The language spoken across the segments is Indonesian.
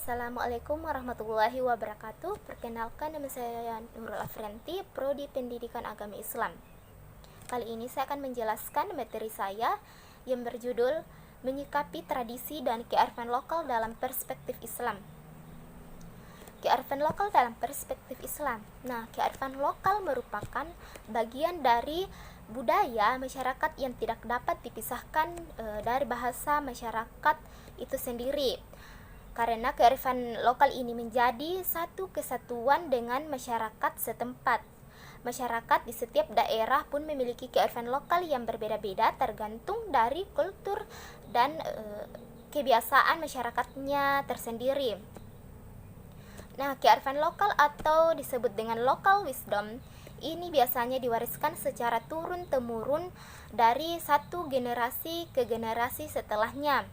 Assalamualaikum warahmatullahi wabarakatuh. Perkenalkan, nama saya Nurul Afrianti, Prodi Pendidikan Agama Islam. Kali ini saya akan menjelaskan materi saya yang berjudul Menyikapi Tradisi dan Kearifan Lokal dalam Perspektif Islam. Kearifan lokal dalam perspektif Islam. Nah, kearifan lokal merupakan bagian dari budaya masyarakat yang tidak dapat dipisahkan dari bahasa masyarakat itu sendiri. Karena kearifan lokal ini menjadi satu kesatuan dengan masyarakat setempat. Masyarakat di setiap daerah pun memiliki kearifan lokal yang berbeda-beda tergantung dari kultur dan kebiasaan masyarakatnya tersendiri. Nah, kearifan lokal atau disebut dengan local wisdom ini biasanya diwariskan secara turun-temurun dari satu generasi ke generasi setelahnya,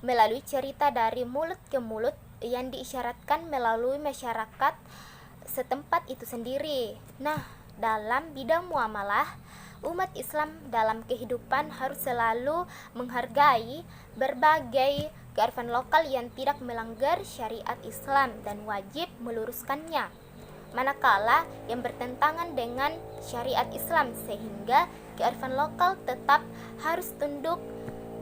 melalui cerita dari mulut ke mulut yang diisyaratkan melalui masyarakat setempat itu sendiri. Nah, dalam bidang muamalah, umat Islam dalam kehidupan harus selalu menghargai berbagai kearifan lokal yang tidak melanggar syariat Islam dan wajib meluruskannya, manakala yang bertentangan dengan syariat Islam, sehingga kearifan lokal tetap harus tunduk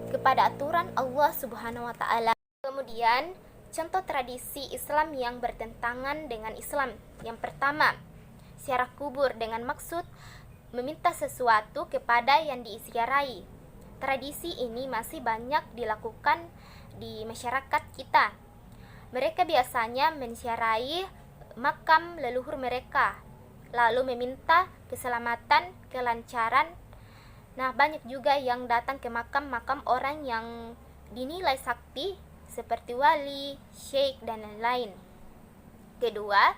kepada aturan Allah Subhanahu wa taala. Kemudian, contoh tradisi Islam yang bertentangan dengan Islam. Yang pertama, ziarah kubur dengan maksud meminta sesuatu kepada yang diziarahi. Tradisi ini masih banyak dilakukan di masyarakat kita. Mereka biasanya menziarahi makam leluhur mereka, lalu meminta keselamatan, kelancaran. Nah, banyak juga yang datang ke makam-makam orang yang dinilai sakti seperti wali, syekh, dan lain-lain. Kedua,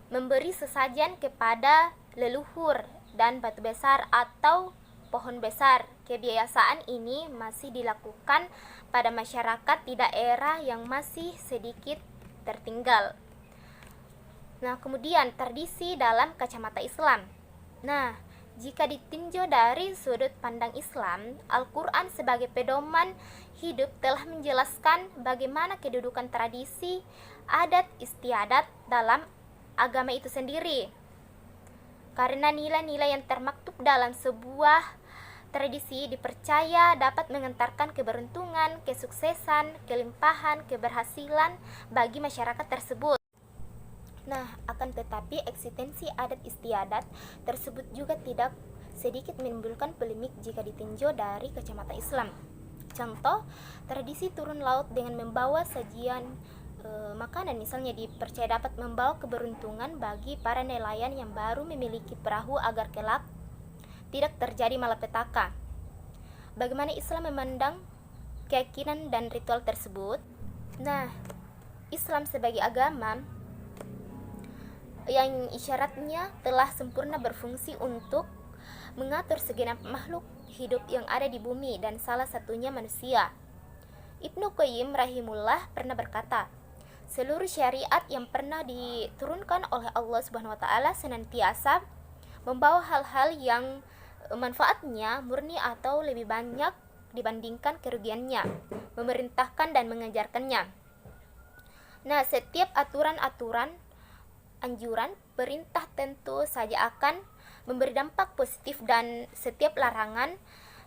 memberi sesajen kepada leluhur dan batu besar atau pohon besar. Kebiasaan ini masih dilakukan pada masyarakat di daerah yang masih sedikit tertinggal. Nah, kemudian tradisi dalam kacamata Islam. Nah, jika ditinjau dari sudut pandang Islam, Al-Quran sebagai pedoman hidup telah menjelaskan bagaimana kedudukan tradisi, adat istiadat dalam agama itu sendiri. Karena nilai-nilai yang termaktub dalam sebuah tradisi dipercaya dapat mengantarkan keberuntungan, kesuksesan, kelimpahan, keberhasilan bagi masyarakat tersebut. Nah, akan tetapi eksistensi adat istiadat tersebut juga tidak sedikit menimbulkan polemik jika ditinjau dari kacamata Islam. Contoh, tradisi turun laut dengan membawa sajian makanan misalnya dipercaya dapat membawa keberuntungan bagi para nelayan yang baru memiliki perahu agar kelak tidak terjadi malapetaka. Bagaimana Islam memandang keyakinan dan ritual tersebut? Nah, Islam sebagai agama yang isyaratnya telah sempurna berfungsi untuk mengatur segenap makhluk hidup yang ada di bumi dan salah satunya manusia. Ibnu Qayyim rahimullah pernah berkata, seluruh syariat yang pernah diturunkan oleh Allah Subhanahu wa taala senantiasa membawa hal-hal yang manfaatnya murni atau lebih banyak dibandingkan kerugiannya, memerintahkan dan mengajarkannya. Nah, setiap aturan-aturan, anjuran, perintah tentu saja akan memberi dampak positif dan setiap larangan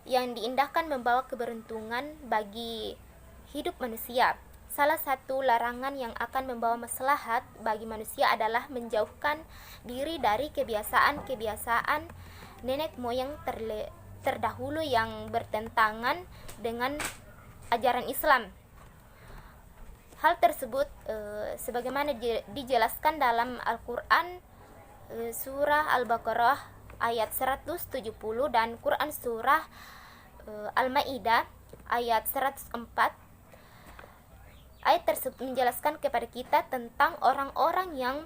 yang diindahkan membawa keberuntungan bagi hidup manusia. Salah satu larangan yang akan membawa maslahat bagi manusia adalah menjauhkan diri dari kebiasaan-kebiasaan nenek moyang terdahulu yang bertentangan dengan ajaran Islam. Hal tersebut sebagaimana dijelaskan dalam Al-Quran surah Al-Baqarah ayat 170 dan Quran surah Al-Maidah ayat 104. Ayat tersebut menjelaskan kepada kita tentang orang-orang yang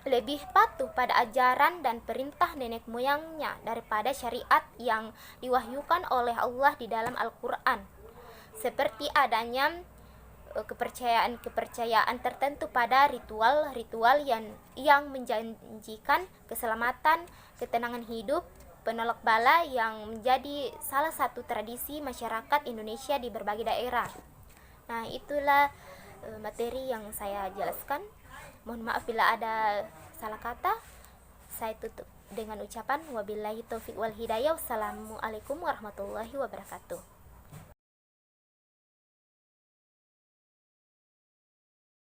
lebih patuh pada ajaran dan perintah nenek moyangnya daripada syariat yang diwahyukan oleh Allah di dalam Al-Quran, seperti adanya kepercayaan tertentu pada ritual-ritual yang menjanjikan keselamatan, ketenangan hidup, penolak bala yang menjadi salah satu tradisi masyarakat Indonesia di berbagai daerah. Nah, itulah materi yang saya jelaskan. Mohon maaf bila ada salah kata. Saya tutup dengan ucapan wabillahi taufik wal hidayah. Wassalamualaikum warahmatullahi wabarakatuh.